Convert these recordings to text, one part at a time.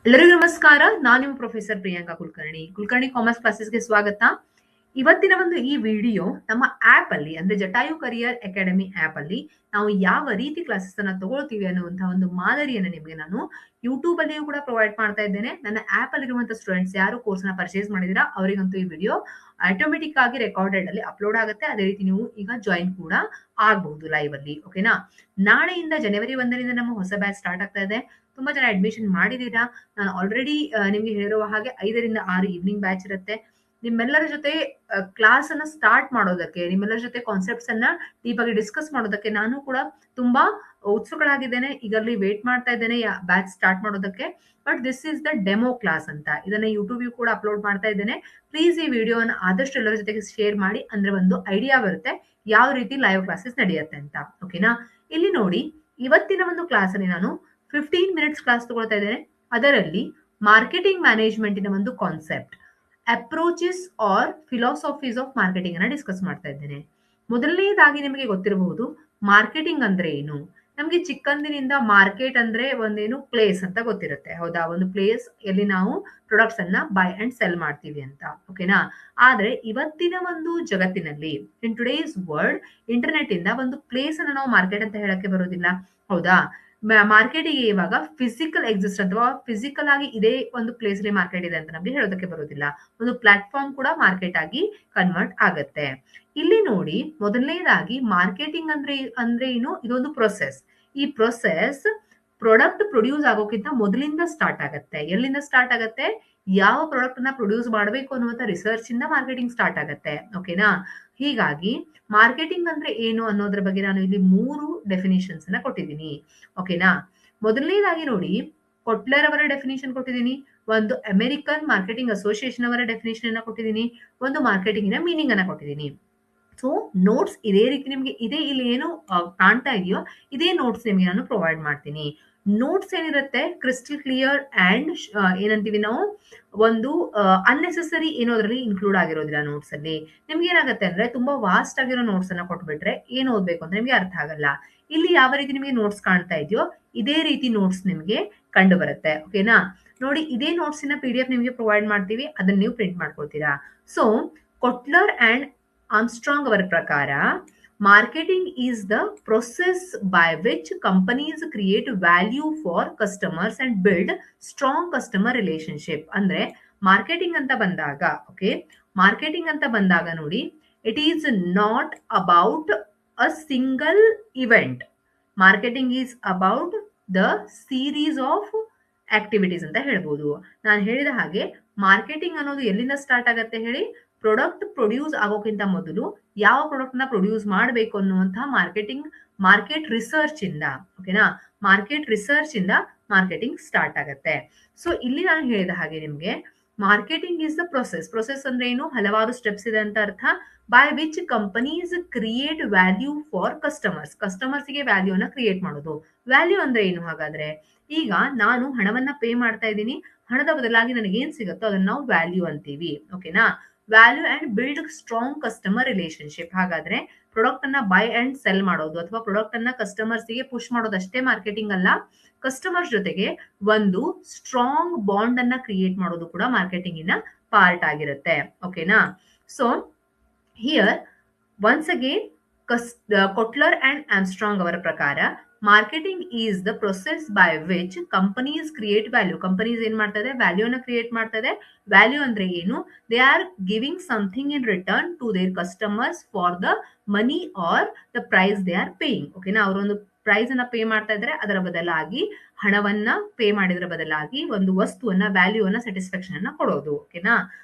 ಎಲ್ಲರಿಗೂ ನಮಸ್ಕಾರ. ನಾನು ನಿಮ್ಮ ಪ್ರೊಫೆಸರ್ ಪ್ರಿಯಾಂಕಾ ಕುಲಕರ್ಣಿ ಕಾಮರ್ಸ್ ಕ್ಲಾಸಸ್ಗೆ ಸ್ವಾಗತ. ಇವತ್ತಿನ ಒಂದು ಈ ವಿಡಿಯೋ ನಮ್ಮ ಆಪ್ ಅಲ್ಲಿ ಅಂದ್ರೆ ಜಟಾಯು ಕರಿಯರ್ ಅಕಾಡೆಮಿ ಆಪ್ ಅಲ್ಲಿ ನಾವು ಯಾವ ರೀತಿ ಕ್ಲಾಸಸ್ ಅನ್ನ ತಗೊಳ್ತೀವಿ ಅನ್ನುವಂತಹ ಒಂದು ಮಾದರಿಯನ್ನು ನಿಮಗೆ ನಾನು ಯೂಟ್ಯೂಬ್ ಅಲ್ಲಿಯೂ ಕೂಡ ಪ್ರೊವೈಡ್ ಮಾಡ್ತಾ ಇದ್ದೇನೆ. ನನ್ನ ಆಪ್ ಅಲ್ಲಿರುವಂತಹ ಸ್ಟೂಡೆಂಟ್ಸ್ ಯಾರು ಕೋರ್ಸ್ ನ ಪರ್ಚೇಸ್ ಮಾಡಿದಿರಾ ಅವರಿಗಂತೂ ಈ ವಿಡಿಯೋ ಆಟೋಮೆಟಿಕ್ ಆಗಿ ರೆಕಾರ್ಡೆಡ್ ಅಲ್ಲಿ ಅಪ್ಲೋಡ್ ಆಗುತ್ತೆ. ಅದೇ ರೀತಿ ನೀವು ಈಗ ಜಾಯಿನ್ ಕೂಡ ಆಗಬಹುದು ಲೈವ್ ಅಲ್ಲಿ. ಓಕೆನಾ? ನಾಳೆಯಿಂದ ಜನವರಿ 1ರಿಂದ ನಮ್ಮ ಹೊಸ ಬ್ಯಾಚ್ ಸ್ಟಾರ್ಟ್ ಆಗ್ತಾ ಇದೆ. ತುಂಬಾ ಜನ ಅಡ್ಮಿಷನ್ ಮಾಡಿದೀರಾ. ನಾನು ಆಲ್ರೆಡಿ ನಿಮ್ಗೆ ಹೇಳಿರುವ ಹಾಗೆ 5ರಿಂದ 6 ಈವ್ನಿಂಗ್ ಬ್ಯಾಚ್ ಇರುತ್ತೆ. ನಿಮ್ಮೆಲ್ಲರ ಜೊತೆ ಕ್ಲಾಸ್ ಅನ್ನ ಸ್ಟಾರ್ಟ್ ಮಾಡೋದಕ್ಕೆ, ನಿಮ್ಮೆಲ್ಲರ ಜೊತೆ ಕಾನ್ಸೆಪ್ಟ್ಸ್ ಅನ್ನ ಡೀಪ್ ಆಗಿ ಡಿಸ್ಕಸ್ ಮಾಡೋದಕ್ಕೆ ನಾನು ಕೂಡ ತುಂಬಾ ಉತ್ಸುಕಳಾಗಿದ್ದೇನೆ. ಈಗಲ್ಲಿ ವೇಟ್ ಮಾಡ್ತಾ ಇದ್ದೇನೆ ಬ್ಯಾಚ್ ಸ್ಟಾರ್ಟ್ ಮಾಡೋದಕ್ಕೆ. But this is the demo class ಅಂತ. ಇದನ್ನ ಯೂಟ್ಯೂಬ್ ಕೂಡ ಅಪ್ಲೋಡ್ ಮಾಡ್ತಾ ಇದ್ದೇನೆ. ಪ್ಲೀಸ್ ಈ ವಿಡಿಯೋನ ಆದಷ್ಟು ಎಲ್ಲರ ಜೊತೆಗೆ ಶೇರ್ ಮಾಡಿ, ಅಂದ್ರೆ ಒಂದು ಐಡಿಯಾ ಬರುತ್ತೆ ಯಾವ ರೀತಿ ಲೈವ್ ಕ್ಲಾಸಸ್ ನಡೆಯುತ್ತೆ ಅಂತ. ಓಕೆನಾ? ಇಲ್ಲಿ ನೋಡಿ, ಇವತ್ತಿನ ಒಂದು ಕ್ಲಾಸ್ ಅಲ್ಲಿ ನಾನು 15 ಮಿನಿಟ್ಸ್ ಕ್ಲಾಸ್ ತಗೊಳ್ತಾ ಇದ್ದೇನೆ. ಅದರಲ್ಲಿ ಮಾರ್ಕೆಟಿಂಗ್ ಮ್ಯಾನೇಜ್ಮೆಂಟಿನ ಒಂದು concept, approaches or philosophies of marketing ಅನ್ನ ಡಿಸ್ಕಸ್ ಮಾಡ್ತಾ ಇದ್ದೇನೆ. ಮೊದಲನೇದಾಗಿ ನಿಮಗೆ ಗೊತ್ತಿರಬಹುದು ಮಾರ್ಕೆಟಿಂಗ್ ಅಂದ್ರೆ ಏನು. ನಮ್ಗೆ ಚಿಕ್ಕಂದಿನಿಂದ ಮಾರ್ಕೆಟ್ ಅಂದ್ರೆ ಒಂದೇನು ಪ್ಲೇಸ್ ಅಂತ ಗೊತ್ತಿರುತ್ತೆ, ಹೌದಾ? ಒಂದು ಪ್ಲೇಸ್ ಎಲ್ಲಿ ನಾವು ಪ್ರಾಡಕ್ಟ್ಸ್ ಅನ್ನ ಬೈ ಅಂಡ್ ಸೆಲ್ ಮಾಡ್ತೀವಿ ಅಂತ. ಓಕೆನಾ? ಆದ್ರೆ ಇವತ್ತಿನ ಒಂದು ಜಗತ್ತಿನಲ್ಲಿ, ಇನ್ ಟುಡೇಸ್ ವರ್ಲ್ಡ್, ಇಂಟರ್ನೆಟ್ ಇಂದ ಒಂದು ಪ್ಲೇಸ್ ಅನ್ನ ನಾವು ಮಾರ್ಕೆಟ್ ಅಂತ ಹೇಳಕ್ಕೆ ಬರೋದಿಲ್ಲ, ಹೌದಾ? ಮಾರ್ಕೆಟಿಗೆ ಇವಾಗ ಫಿಸಿಕಲ್ ಎಕ್ಸಿಸ್ಟ್ ಅಥವಾ ಫಿಸಿಕಲ್ ಆಗಿ ಇದೇ ಒಂದು ಪ್ಲೇಸ್ ಅಲ್ಲಿ ಮಾರ್ಕೆಟ್ ಇದೆ ಅಂತ ನಮ್ಗೆ ಹೇಳೋದಕ್ಕೆ ಬರೋದಿಲ್ಲ. ಒಂದು ಪ್ಲಾಟ್ಫಾರ್ಮ್ ಕೂಡ ಮಾರ್ಕೆಟ್ ಆಗಿ ಕನ್ವರ್ಟ್ ಆಗತ್ತೆ. ಇಲ್ಲಿ ನೋಡಿ, ಮೊದಲನೇದಾಗಿ ಮಾರ್ಕೆಟಿಂಗ್ ಅಂದ್ರೆ ಏನು? ಇದೊಂದು ಪ್ರೊಸೆಸ್. ಈ ಪ್ರೊಸೆಸ್ ಪ್ರಾಡಕ್ಟ್ ಪ್ರೊಡ್ಯೂಸ್ ಆಗೋಕ್ಕಿಂತ ಮೊದಲಿಂದ ಸ್ಟಾರ್ಟ್ ಆಗತ್ತೆ. ಎಲ್ಲಿಂದ ಸ್ಟಾರ್ಟ್ ಆಗತ್ತೆ? ಯಾವ ಪ್ರಾಡಕ್ಟ್ ಅನ್ನ ಪ್ರೊಡ್ಯೂಸ್ ಮಾಡಬೇಕು ಅನ್ನುವಂತ ರಿಸರ್ಚ್ ಇಂದ ಮಾರ್ಕೆಟಿಂಗ್ ಸ್ಟಾರ್ಟ್ ಆಗತ್ತೆ. ಓಕೆನಾ? ಹೀಗಾಗಿ ಮಾರ್ಕೆಟಿಂಗ್ ಅಂದ್ರೆ ಏನು ಅನ್ನೋದ್ರ ಬಗ್ಗೆ ನಾನು ಇಲ್ಲಿ 3 ಡೆಫಿನಿಷನ್ಸ್ ಅನ್ನ ಕೊಟ್ಟಿದ್ದೀನಿ. ಓಕೆನಾ? ಮೊದಲನೇದಾಗಿ ನೋಡಿ, ಕೊಟ್ಲರ್ ಅವರ ಡೆಫಿನಿಷನ್ ಕೊಟ್ಟಿದ್ದೀನಿ, ಒಂದು ಅಮೆರಿಕನ್ ಮಾರ್ಕೆಟಿಂಗ್ ಅಸೋಸಿಯೇಷನ್ ಅವರ ಡೆಫಿನಿಷನ್ ಅನ್ನ ಕೊಟ್ಟಿದ್ದೀನಿ, ಒಂದು ಮಾರ್ಕೆಟಿಂಗಿನ ಮೀನಿಂಗ್ ಅನ್ನ ಕೊಟ್ಟಿದ್ದೀನಿ. ಸೊ ನೋಟ್ಸ್ ಇದೇ ರೀತಿ ನಿಮ್ಗೆ ಇದೆ, ಇಲ್ಲಿ ಏನು ಕಾಣ್ತಾ ಇದೆಯೋ ಇದೇ ನೋಟ್ಸ್ ನಿಮ್ಗೆ ನಾನು ಪ್ರೊವೈಡ್ ಮಾಡ್ತೀನಿ. ನೋಟ್ಸ್ ಏನಿರುತ್ತೆ ಕ್ರಿಸ್ಟಲ್ ಕ್ಲಿಯರ್ ಅಂಡ್ ಏನಂತೀವಿ ನಾವು, ಒಂದು ಅನ್ನೆಸೆಸರಿ ಏನೋ ಅದರಲ್ಲಿ ಇನ್ಕ್ಲೂಡ್ ಆಗಿರೋದಿಲ್ಲ ನೋಟ್ಸ್ ಅಲ್ಲಿ. ನಿಮ್ಗೆ ಏನಾಗುತ್ತೆ ಅಂದ್ರೆ ತುಂಬಾ ವಾಸ್ಟ್ ಆಗಿರೋ ನೋಟ್ಸ್ ಅನ್ನ ಕೊಟ್ಬಿಟ್ರೆ ಏನ್ ಓದ್ಬೇಕು ಅಂತ ನಿಮ್ಗೆ ಅರ್ಥ ಆಗಲ್ಲ. ಇಲ್ಲಿ ಯಾವ ರೀತಿ ನಿಮಗೆ ನೋಟ್ಸ್ ಕಾಣ್ತಾ ಇದೆಯೋ ಇದೇ ರೀತಿ ನೋಟ್ಸ್ ನಿಮ್ಗೆ ಕಂಡು ಬರುತ್ತೆ. ಓಕೆನಾ? ನೋಡಿ, ಇದೇ ನೋಟ್ಸ್ ನ PDF ನಿಮ್ಗೆ ಪ್ರೊವೈಡ್ ಮಾಡ್ತೀವಿ, ಅದನ್ನ ನೀವು ಪ್ರಿಂಟ್ ಮಾಡ್ಕೊಳ್ತೀರಾ. ಸೊ ಕೊಟ್ಲರ್ ಅಂಡ್ ಆರ್ಮ್ಸ್ಟ್ರಾಂಗ್ ಅವರ ಪ್ರಕಾರ marketing is the process by which companies create value for customers and build strong customer relationship. ಅಂದ್ರೆ ಮಾರ್ಕೆಟಿಂಗ್ ಅಂತ ಬಂದಾಗ, ಓಕೆ, ಮಾರ್ಕೆಟಿಂಗ್ ಅಂತ ಬಂದಾಗ ನೋಡಿ, it is not about a single event. Marketing is about the series of activities ಅಂತ ಹೇಳ್ಬೋದು. ನಾನು ಹೇಳಿದ ಹಾಗೆ ಮಾರ್ಕೆಟಿಂಗ್ ಅನ್ನೋದು ಎಲ್ಲಿಂದ ಸ್ಟಾರ್ಟ್ ಆಗತ್ತೆ ಹೇಳಿ? ಪ್ರಾಡಕ್ಟ್ ಪ್ರೊಡ್ಯೂಸ್ ಆಗೋಕ್ಕಿಂತ ಮೊದಲು ಯಾವ ಪ್ರಾಡಕ್ಟ್ ನ ಪ್ರೊಡ್ಯೂಸ್ ಮಾಡಬೇಕು ಅನ್ನುವಂತಹ ಮಾರ್ಕೆಟ್ ರಿಸರ್ಚ್ ಇಂದ. ಓಕೆನಾ? ಮಾರ್ಕೆಟ್ ರಿಸರ್ಚ್ ಇಂದ ಮಾರ್ಕೆಟಿಂಗ್ ಸ್ಟಾರ್ಟ್ ಆಗತ್ತೆ. ಸೊ ಇಲ್ಲಿ ನಾನು ಹೇಳಿದ ಹಾಗೆ ನಿಮ್ಗೆ ಮಾರ್ಕೆಟಿಂಗ್ ಇಸ್ ದ ಪ್ರೊಸೆಸ್ ಅಂದ್ರೆ ಏನು? ಹಲವಾರು ಸ್ಟೆಪ್ಸ್ ಇದೆ ಅಂತ ಅರ್ಥ. By which companies create value for customers ಗೆ ವ್ಯಾಲ್ಯೂ ಅನ್ನ ಕ್ರಿಯೇಟ್ ಮಾಡೋದು. ವ್ಯಾಲ್ಯೂ ಅಂದ್ರೆ ಏನು ಹಾಗಾದ್ರೆ? ಈಗ ನಾನು ಹಣವನ್ನ ಪೇ ಮಾಡ್ತಾ ಇದ್ದೀನಿ, ಹಣದ ಬದಲಾಗಿ ನನಗೆ ಏನ್ ಸಿಗುತ್ತೋ ಅದನ್ನ ನಾವು ವ್ಯಾಲ್ಯೂ ಅಂತೀವಿ. ಓಕೆನಾ? Value and build strong customer relationship. ಹಾಗಾದ್ರೆ ಪ್ರಾಡಕ್ಟ್ ಅನ್ನ ಬೈ ಅಂಡ್ ಸೆಲ್ ಮಾಡೋದು ಅಥವಾ ಪ್ರಾಡಕ್ಟ್ ಅನ್ನ ಕಸ್ಟಮರ್ಸ್ ಗೆ ಪುಷ್ ಮಾಡೋದಷ್ಟೇ ಮಾರ್ಕೆಟಿಂಗ್ ಅಲ್ಲ, ಕಸ್ಟಮರ್ಸ್ ಜೊತೆಗೆ ಒಂದು ಸ್ಟ್ರಾಂಗ್ ಬಾಂಡ್ ಅನ್ನ ಕ್ರಿಯೇಟ್ ಮಾಡೋದು ಕೂಡ ಮಾರ್ಕೆಟಿಂಗಿನ ಪಾರ್ಟ್ ಆಗಿರುತ್ತೆ. ಓಕೆನಾ? So here once again Kotler and Armstrong ಅವರ ಪ್ರಕಾರ marketing is the process by which companies create value. Companies ಏನ್ ಮಾಡ್ತಾ ಇದೆ? ವ್ಯಾಲ್ಯೂ ಅನ್ನ ಕ್ರಿಯೇಟ್ ಮಾಡ್ತಾ ಇದೆ. ವ್ಯಾಲ್ಯೂ ಅಂದ್ರೆ ಏನು? They are giving something in return to their customers for the money or the price they are paying. ಓಕೆನಾ? ಅವರೊಂದು ಪ್ರೈಸ್ ಅನ್ನ ಪೇ ಮಾಡ್ತಾ ಇದ್ರೆ ಅದರ ಬದಲಾಗಿ, ಹಣವನ್ನ ಪೇ ಮಾಡಿದ್ರ ಬದಲಾಗಿ ಒಂದು ವಸ್ತುವನ್ನ, ವ್ಯಾಲ್ಯೂ ಅನ್ನ, ಸ್ಯಾಟಿಸ್ಫ್ಯಾಕ್ಷನ್ ಅನ್ನ ಕೊಡೋದು. ಓಕೆನಾ?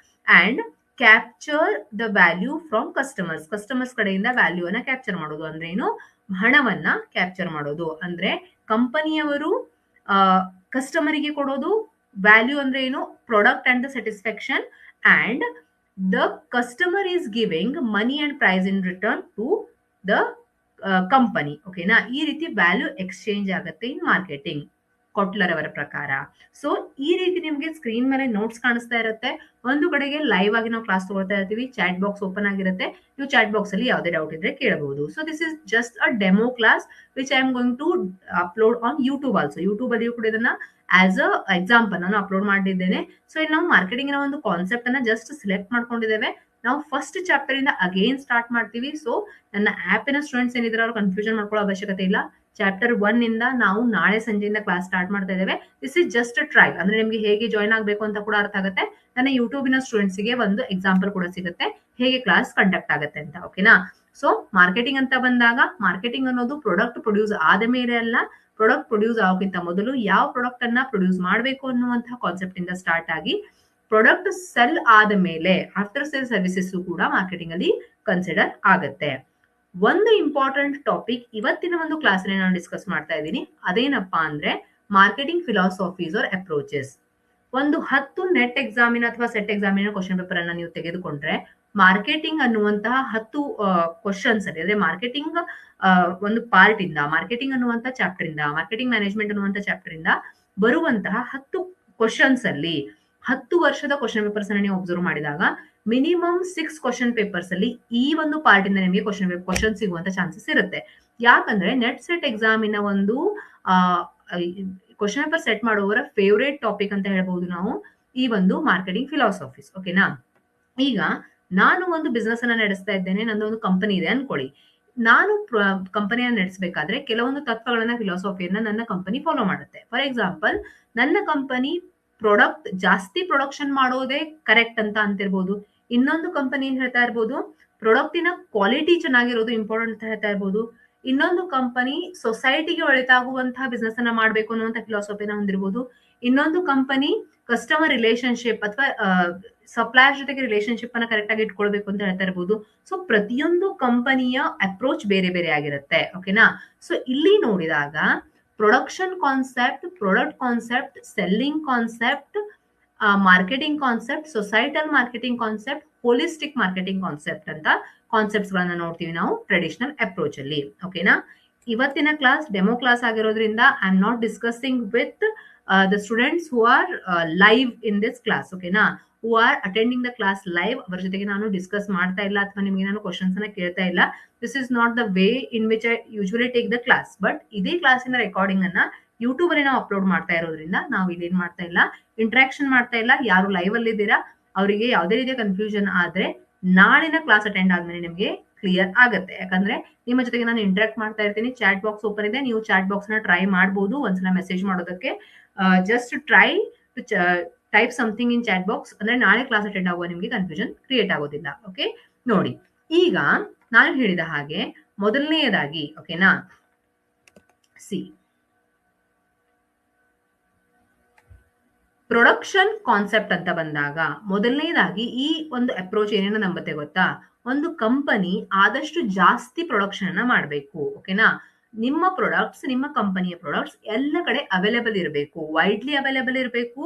And capture the value from customers ಕಡೆಯಿಂದ ವ್ಯಾಲ್ಯೂ ಅನ್ನ ಕ್ಯಾಪ್ಚರ್ ಮಾಡೋದು. ಅಂದ್ರೆ ಏನು? ಹಣವನ್ನ ಕ್ಯಾಪ್ಚರ್ ಮಾಡೋದು. ಅಂದ್ರೆ ಕಂಪನಿಯವರು ಕಸ್ಟಮರಿಗೆ ಕೊಡೋದು. ವ್ಯಾಲ್ಯೂ ಅಂದ್ರೆ ಏನು? Product and the satisfaction. And the customer is giving money and price in return to the company. ಓಕೆನಾ? ಈ ರೀತಿ ವ್ಯಾಲ್ಯೂ ಎಕ್ಸ್ಚೇಂಜ್ ಆಗುತ್ತೆ ಇನ್ ಮಾರ್ಕೆಟಿಂಗ್. ಕೊಟ್ಲರ್ ಅವರ ಪ್ರಕಾರ. ಸೊ ಈ ರೀತಿ ನಿಮ್ಗೆ ಸ್ಕ್ರೀನ್ ಮೇಲೆ ನೋಟ್ಸ್ ಕಾಣಿಸ್ತಾ ಇರುತ್ತೆ. ಒಂದು ಕಡೆಗೆ ಲೈವ್ ಆಗಿ ನಾವು ಕ್ಲಾಸ್ ತಗೊಳ್ತಾ ಇರ್ತೀವಿ, ಚಾಟ್ ಬಾಕ್ಸ್ ಓಪನ್ ಆಗಿರುತ್ತೆ, ನೀವು ಚಾಟ್ ಬಾಕ್ಸ್ ಅಲ್ಲಿ ಯಾವುದೇ ಡೌಟ್ ಇದ್ರೆ ಕೇಳಬಹುದು. So this is just a demo class which I am going to upload on YouTube also. YouTube ಅಲ್ಲಿಯೂ ಕೂಡ ಇದನ್ನ ಆಸ್ ಅ ಎಕ್ಸಾಂಪಲ್ ನಾನು ಅಪ್ಲೋಡ್ ಮಾಡಿದ್ದೇನೆ. ಸೊ ಇಲ್ಲಿ ನಾವು ಮಾರ್ಕೆಟಿಂಗ್ ನ ಒಂದು ಕಾನ್ಸೆಪ್ಟ್ ಅನ್ನ ಜಸ್ಟ್ ಸಿಲೆಕ್ಟ್ ಮಾಡ್ಕೊಂಡಿದ್ದೇವೆ. ನಾವು ಫಸ್ಟ್ ಚಾಪ್ಟರ್ ಇಂದ ಅಗೇನ್ ಸ್ಟಾರ್ಟ್ ಮಾಡ್ತೀವಿ. ಸೊ ನನ್ನ ಆಪಿನ ಸ್ಟೂಡೆಂಟ್ಸ್ ಏನಿದ್ರೆ ಅವ್ರು ಕನ್ಫ್ಯೂಷನ್ ಮಾಡ್ಕೊಳ್ಳೋ ಅವಶ್ಯಕತೆ ಇಲ್ಲ. ಚಾಪ್ಟರ್ 1 ಇಂದ ನಾವು ನಾಳೆ ಸಂಜೆಯಿಂದ ಕ್ಲಾಸ್ ಸ್ಟಾರ್ಟ್ ಮಾಡ್ತಾ ಇದ್ದೇವೆ. ದಿಸ್ ಇಸ್ ಜಸ್ಟ್ ಟ್ರೈ, ಅಂದ್ರೆ ನಿಮ್ಗೆ ಹೇಗೆ ಜಾಯ್ನ್ ಆಗ್ಬೇಕು ಅಂತ ಕೂಡ ಅರ್ಥ ಆಗುತ್ತೆ. ನನ್ನ ಯೂಟ್ಯೂಬಿನ ಸ್ಟೂಡೆಂಟ್ಸ್ ಗೆ ಒಂದು ಎಕ್ಸಾಂಪಲ್ ಕೂಡ ಸಿಗುತ್ತೆ ಹೇಗೆ ಕ್ಲಾಸ್ ಕಂಡಕ್ಟ್ ಆಗುತ್ತೆ ಅಂತ. ಓಕೆನಾ? ಸೊ ಮಾರ್ಕೆಟಿಂಗ್ ಅಂತ ಬಂದಾಗ, ಮಾರ್ಕೆಟಿಂಗ್ ಅನ್ನೋದು ಪ್ರಾಡಕ್ಟ್ ಪ್ರೊಡ್ಯೂಸ್ ಆದ ಮೇಲೆ ಅಲ್ಲ, ಪ್ರಾಡಕ್ಟ್ ಪ್ರೊಡ್ಯೂಸ್ ಆಗೋಕ್ಕಿಂತ ಮೊದಲು ಯಾವ ಪ್ರಾಡಕ್ಟ್ ಅನ್ನ ಪ್ರೊಡ್ಯೂಸ್ ಮಾಡಬೇಕು ಅನ್ನುವಂತಹ ಕಾನ್ಸೆಪ್ಟ್ ಇಂದ ಸ್ಟಾರ್ಟ್ ಆಗಿ ಪ್ರಾಡಕ್ಟ್ ಸೆಲ್ ಆದ ಮೇಲೆ ಆಫ್ಟರ್ ಸೇಲ್ ಸರ್ವಿಸಸ್ ಕೂಡ ಮಾರ್ಕೆಟಿಂಗ್ ಅಲ್ಲಿ ಕನ್ಸಿಡರ್ ಆಗುತ್ತೆ. ಒಂದು ಇಂಪಾರ್ಟೆಂಟ್ ಟಾಪಿಕ್ ಇವತ್ತಿನ ಒಂದು ಕ್ಲಾಸ್ ಅಲ್ಲಿ ನಾನು ಡಿಸ್ಕಸ್ ಮಾಡ್ತಾ ಇದ್ದೀನಿ. ಅದೇನಪ್ಪಾ ಅಂದ್ರೆ ಮಾರ್ಕೆಟಿಂಗ್ ಫಿಲಾಸಫೀಸ್ ಆರ್ ಅಪ್ರೋಚಸ್. ಒಂದು 10 ನೆಟ್ ಎಕ್ಸಾಮಿನ ಅಥವಾ ಸೆಟ್ ಎಕ್ಸಾಮಿನ ಕ್ವಶನ್ ಪೇಪರ್ ಅನ್ನ ನೀವು ತೆಗೆದುಕೊಂಡ್ರೆ ಮಾರ್ಕೆಟಿಂಗ್ ಅನ್ನುವಂತಹ 10 ಕ್ವಶನ್ಸ್ ಅಲ್ಲಿ, ಅಂದ್ರೆ ಮಾರ್ಕೆಟಿಂಗ್ ಒಂದು ಪಾರ್ಟ್ ಇಂದ, ಮಾರ್ಕೆಟಿಂಗ್ ಅನ್ನುವಂತಹ ಚಾಪ್ಟರ್ ಇಂದ, ಮಾರ್ಕೆಟಿಂಗ್ ಮ್ಯಾನೇಜ್ಮೆಂಟ್ ಅನ್ನುವಂತಹ ಚಾಪ್ಟರ್ ಇಂದ ಬರುವಂತಹ 10 ಕ್ವಶನ್ಸ್ ಅಲ್ಲಿ 10 ವರ್ಷದ ಕ್ವಶನ್ ಪೇಪರ್ಸ್ ಅನ್ನ ನೀವು ಅಬ್ಸರ್ವ್ ಮಾಡಿದಾಗ ಮಿನಿಮಮ್ 6 ಕ್ವಶನ್ ಪೇಪರ್ಸ್ ಅಲ್ಲಿ ಈ ಒಂದು ಪಾರ್ಟ್ ಇಂದ ನಿಮಗೆ ಕ್ವಶನ್ ಸಿಗುವಂತ ಚಾನ್ಸಸ್ ಇರುತ್ತೆ. ಯಾಕಂದ್ರೆ ನೆಟ್ ಸೆಟ್ ಎಕ್ಸಾಮಿನ ಒಂದು ಕ್ವಶನ್ ಪೇಪರ್ ಸೆಟ್ ಮಾಡುವವರ ಫೇವರೇಟ್ ಟಾಪಿಕ್ ಅಂತ ಹೇಳ್ಬಹುದು ನಾವು ಈ ಒಂದು ಮಾರ್ಕೆಟಿಂಗ್ ಫಿಲಾಸಫೀಸ್. ಓಕೆನಾ? ಈಗ ನಾನು ಒಂದು ಬಿಸ್ನೆಸ್ ಅನ್ನ ನಡೆಸ್ತಾ ಇದ್ದೇನೆ, ನಂದು ಒಂದು ಕಂಪನಿ ಇದೆ ಅನ್ಕೊಳ್ಳಿ. ನಾನು ಕಂಪನಿಯನ್ನ ನಡೆಸಬೇಕಾದ್ರೆ ಕೆಲವೊಂದು ತತ್ವಗಳನ್ನ, ಫಿಲಾಸಫಿಯನ್ನ ನನ್ನ ಕಂಪನಿ ಫಾಲೋ ಮಾಡುತ್ತೆ. ಫಾರ್ ಎಕ್ಸಾಂಪಲ್, ನನ್ನ ಕಂಪನಿ ಪ್ರಾಡಕ್ಟ್ ಜಾಸ್ತಿ ಪ್ರೊಡಕ್ಷನ್ ಮಾಡೋದೇ ಕರೆಕ್ಟ್ ಅಂತ ಅಂತಿರ್ಬೋದು. ಇನ್ನೊಂದು ಕಂಪನಿ ಏನ್ ಹೇಳ್ತಾ ಇರ್ಬೋದು, ಪ್ರಾಡಕ್ಟಿನ ಕ್ವಾಲಿಟಿ ಚೆನ್ನಾಗಿರೋದು ಇಂಪಾರ್ಟೆಂಟ್ ಅಂತ ಹೇಳ್ತಾ ಇರ್ಬೋದು. ಇನ್ನೊಂದು ಕಂಪನಿ ಸೊಸೈಟಿಗೆ ಒಳಿತಾಗುವಂತಹ ಬಿಸ್ನೆಸ್ ಅನ್ನ ಮಾಡ್ಬೇಕು ಅನ್ನುವಂತ ಫಿಲಾಸಫಿನ ಹೊಂದಿರ್ಬೋದು. ಇನ್ನೊಂದು ಕಂಪನಿ ಕಸ್ಟಮರ್ ರಿಲೇಶನ್ಶಿಪ್ ಅಥವಾ ಸಪ್ಲೈಯರ್ ಜೊತೆಗೆ ರಿಲೇಶನ್ಶಿಪ್ ಅನ್ನ ಕರೆಕ್ಟ್ ಆಗಿ ಇಟ್ಕೊಳ್ಬೇಕು ಅಂತ ಹೇಳ್ತಾ ಇರ್ಬೋದು. ಸೊ ಪ್ರತಿಯೊಂದು ಕಂಪನಿಯ ಅಪ್ರೋಚ್ ಬೇರೆ ಬೇರೆ ಆಗಿರುತ್ತೆ. ಓಕೆನಾ? ಸೊ ಇಲ್ಲಿ ನೋಡಿದಾಗ production concept, product concept, selling concept, marketing concept, societal marketing concept, holistic marketing concept ಅಂತ ಕಾನ್ಸೆಪ್ಟ್ಸ್ ಗಳನ್ನ ನೋಡ್ತೀವಿ ನಾವು ಟ್ರೆಡಿಷನಲ್ ಅಪ್ರೋಚ್ ಅಲ್ಲಿ. ಓಕೆನಾ? ಇವತ್ತಿನ ಕ್ಲಾಸ್ ಡೆಮೋ ಕ್ಲಾಸ್ ಆಗಿರೋದ್ರಿಂದ I am not discussing with the students who are live in this class. ಓಕೆನಾ? Who are attending the class live. ಅವರ ಜೊತೆಗೆ ನಾನು ಡಿಸ್ಕಸ್ ಮಾಡ್ತಾ ಇಲ್ಲ ಅಥವಾ ನಿಮಗೆ ನಾನು ಕ್ವಶನ್ಸ್ ಅನ್ನ ಕೇಳ್ತಾ ಇಲ್ಲ. This is not the way in which I usually take the class. But ಇದೇ ಕ್ಲಾಸಿನ ರೆಕಾರ್ಡಿಂಗ್ ಅನ್ನ ಯೂಟ್ಯೂಬ್ ಅಲ್ಲಿ ನಾವು ಅಪ್ಲೋಡ್ ಮಾಡ್ತಾ ಇರೋದ್ರಿಂದ ನಾವು ಇದೇನ್ ಮಾಡ್ತಾ ಇಲ್ಲ, ಇಂಟ್ರಾಕ್ಷನ್ ಮಾಡ್ತಾ ಇಲ್ಲ. ಯಾರು ಲೈವ್ ಅಲ್ಲಿ ಇದ್ದೀರಾ ಅವರಿಗೆ ಯಾವುದೇ ರೀತಿಯ ಕನ್ಫ್ಯೂಷನ್ ಆದ್ರೆ ನಾಳಿನ ಕ್ಲಾಸ್ ಅಟೆಂಡ್ ಆದ್ಮೇಲೆ ನಿಮಗೆ ಕ್ಲಿಯರ್ ಆಗುತ್ತೆ. ಯಾಕಂದ್ರೆ ನಿಮ್ಮ ಜೊತೆಗೆ ನಾನು ಇಂಟ್ರಾಕ್ಟ್ ಮಾಡ್ತಾ ಇರ್ತೀನಿ. ಚಾಟ್ ಬಾಕ್ಸ್ ಓಪನ್ ಇದೆ, ನೀವು ಚಾಟ್ ಬಾಕ್ಸ್ ನ ಟ್ರೈ ಮಾಡಬಹುದು ಒಂದ್ಸಲ ಮೆಸೇಜ್ ಮಾಡೋದಕ್ಕೆ. Just try to type something in chat box. ಅಂದ್ರೆ ನಾಳೆ ಕ್ಲಾಸ್ ಅಟೆಂಡ್ ಆಗುವ ನಿಮಗೆ ಕನ್ಫ್ಯೂಷನ್ ಕ್ರಿಯೇಟ್ ಆಗೋದಿಲ್ಲ. ಓಕೆ? ನೋಡಿ, ಈಗ ನಾನು ಹೇಳಿದ ಹಾಗೆ ಮೊದಲನೆಯದಾಗಿ, ಓಕೆನಾ, ಸಿ ಪ್ರೊಡಕ್ಷನ್ ಕಾನ್ಸೆಪ್ಟ್ ಅಂತ ಬಂದಾಗ ಮೊದಲನೇದಾಗಿ ಈ ಒಂದು ಅಪ್ರೋಚ್ ಏನೇನೋ ನಂಬತ್ತೆ ಗೊತ್ತಾ? ಒಂದು ಕಂಪನಿ ಆದಷ್ಟು ಜಾಸ್ತಿ ಪ್ರೊಡಕ್ಷನ್ ಅನ್ನ ಮಾಡಬೇಕು. ಓಕೆನಾ? ನಿಮ್ಮ ಪ್ರಾಡಕ್ಟ್ಸ್, ನಿಮ್ಮ ಕಂಪನಿಯ ಪ್ರಾಡಕ್ಟ್ಸ್ ಎಲ್ಲ ಕಡೆ ಅವೈಲೇಬಲ್ ಇರಬೇಕು, ವೈಡ್ಲಿ ಅವೈಲೇಬಲ್ ಇರಬೇಕು,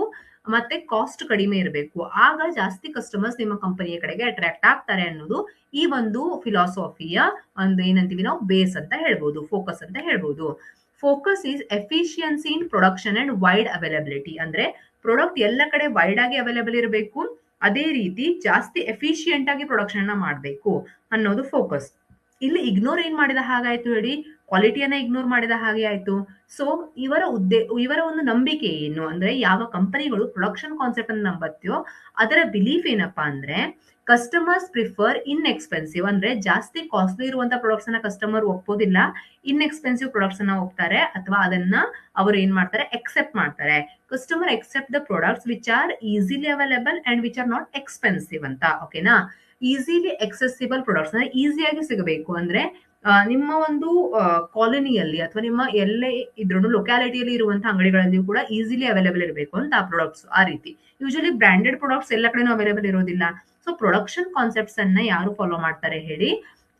ಮತ್ತೆ ಕಾಸ್ಟ್ ಕಡಿಮೆ ಇರಬೇಕು. ಆಗ ಜಾಸ್ತಿ ಕಸ್ಟಮರ್ಸ್ ನಿಮ್ಮ ಕಂಪನಿಯ ಕಡೆಗೆ ಅಟ್ರಾಕ್ಟ್ ಆಗ್ತಾರೆ ಅನ್ನೋದು ಈ ಒಂದು ಫಿಲಾಸಫಿಯ ಒಂದು ಏನಂತೀವಿ ನಾವು ಬೇಸ್ ಅಂತ ಹೇಳ್ಬೋದು, ಫೋಕಸ್ ಅಂತ ಹೇಳ್ಬೋದು. Focus is efficiency in production and wide availability. ಅಂದ್ರೆ ಪ್ರಾಡಕ್ಟ್ ಎಲ್ಲ ಕಡೆ ವೈಡ್ ಆಗಿ ಅವೈಲೇಬಲ್ ಇರಬೇಕು, ಅದೇ ರೀತಿ ಜಾಸ್ತಿ ಎಫಿಷಿಯಂಟ್ ಆಗಿ ಪ್ರೊಡಕ್ಷನ್ ಅನ್ನ ಮಾಡಬೇಕು ಅನ್ನೋದು ಫೋಕಸ್. ಇಲ್ಲಿ ಇಗ್ನೋರ್ ಏನ್ ಮಾಡಿದ ಹಾಗಾಯ್ತು ಹೇಳಿ, ಕ್ವಾಲಿಟಿಯನ್ನ ಇಗ್ನೋರ್ ಮಾಡಿದ ಹಾಗೆ ಆಯ್ತು. ಸೊ ಇವರ ಒಂದು ನಂಬಿಕೆ ಏನು ಅಂದ್ರೆ, ಯಾವ ಕಂಪನಿಗಳು ಪ್ರೊಡಕ್ಷನ್ ಕಾನ್ಸೆಪ್ಟ್ ಅನ್ನು ನಂಬತ್ತೆಯೋ ಅದರ ಬಿಲೀಫ್ ಏನಪ್ಪಾ ಅಂದ್ರೆ, ಕಸ್ಟಮರ್ಸ್ ಪ್ರಿಫರ್ ಇನ್ ಎಕ್ಸ್ಪೆನ್ಸಿವ್. ಅಂದ್ರೆ ಜಾಸ್ತಿ ಕಾಸ್ಟ್ಲಿ ಇರುವಂತ ಪ್ರಾಡಕ್ಟ್ಸ್ ಅನ್ನ ಕಸ್ಟಮರ್ ಒಪ್ಪೋದಿಲ್ಲ, ಇನ್ ಎಕ್ಸ್ಪೆನ್ಸಿವ್ ಪ್ರಾಡಕ್ಟ್ಸ್ ಅನ್ನ ಒಪ್ತಾರೆ, ಅಥವಾ ಅದನ್ನ ಅವರು ಏನ್ ಮಾಡ್ತಾರೆ, ಎಕ್ಸೆಪ್ಟ್ ಮಾಡ್ತಾರೆ. Customer except the products which are easily available and which are not expensive ಅಂತ. ಓಕೆನಾ? ಈಸಿಲಿ ಎಕ್ಸೆಸಿಬಲ್ ಪ್ರಾಡಕ್ಟ್ಸ್ ಅಂದ್ರೆ ಈಸಿಯಾಗಿ ಸಿಗಬೇಕು. ಅಂದ್ರೆ ನಿಮ್ಮ ಒಂದು ಕಾಲೋನಿಯಲ್ಲಿ ಅಥವಾ ನಿಮ್ಮ ಎಲ್ಲೇ ಇದ್ರೂ ಲೊಕ್ಯಾಲಿಟಿಯಲ್ಲಿ ಇರುವಂತಹ ಅಂಗಡಿಗಳಲ್ಲಿಯೂ ಕೂಡ ಈಸಿಲಿ ಅವೈಲೇಬಲ್ ಇರಬೇಕು ಅಂತ ಆ ಪ್ರಾಡಕ್ಟ್ಸ್. ಆ ರೀತಿ ಯೂಶಲಿ ಬ್ರಾಂಡೆಡ್ ಪ್ರಾಡಕ್ಟ್ಸ್ ಎಲ್ಲ ಕಡೆನೂ ಅವೈಲೇಬಲ್ ಇರೋದಿಲ್ಲ. ಸೊ ಪ್ರೊಡಕ್ಷನ್ ಕಾನ್ಸೆಪ್ಟ್ಸ್ ಅನ್ನ ಯಾರು ಫಾಲೋ ಮಾಡ್ತಾರೆ ಹೇಳಿ?